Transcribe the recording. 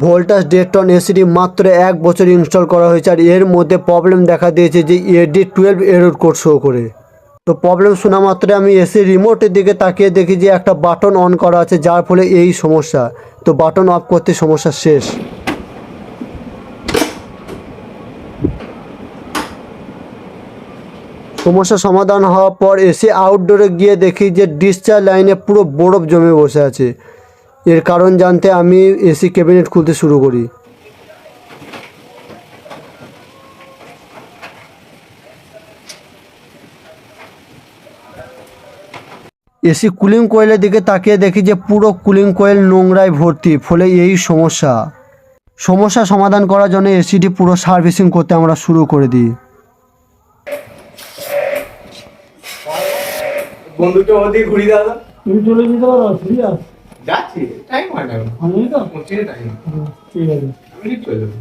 Voltas 1.5 ton এসিটি মাত্র 1 বছর install করা হয়েছে, আর এর মধ্যে প্রবলেম দেখা দিয়েছে যে AD12 এরর কোড শো করে। তো প্রবলেম শোনা মাত্র আমি এসি রিমোটের দিকে তাকিয়ে দেখি যে একটা বাটন অন করা আছে, যার ফলে এই সমস্যা। তো বাটন অফ করতে সমস্যা শেষ। সমস্যা সমাধান হওয়ার পর এসি আউটডোরে গিয়ে দেখি যে ডিসচার্জ লাইনে পুরো বরফ জমে বসে আছে। এর কারণ জানতে আমি এসি ক্যাবিনেট খুলতে শুরু করি। এসি কুলিং কয়েলের দিকে তাকিয়ে দেখি যে পুরো কুলিং কয়েল নোংরায় ভর্তি, ফলে এই সমস্যা সমাধান করার জন্য এসিটি পুরো সার্ভিসিং করতে আমরা শুরু করে দিই। বন্ধুকে ওদিকে ঘুরি দাদা, তুমি চলে যেতে পারো, ঠিক আছে? যাচ্ছি, টাইম হয় না, আমি তো পৌঁছে টাইম, ঠিক আছে। আমি চলে যাবো।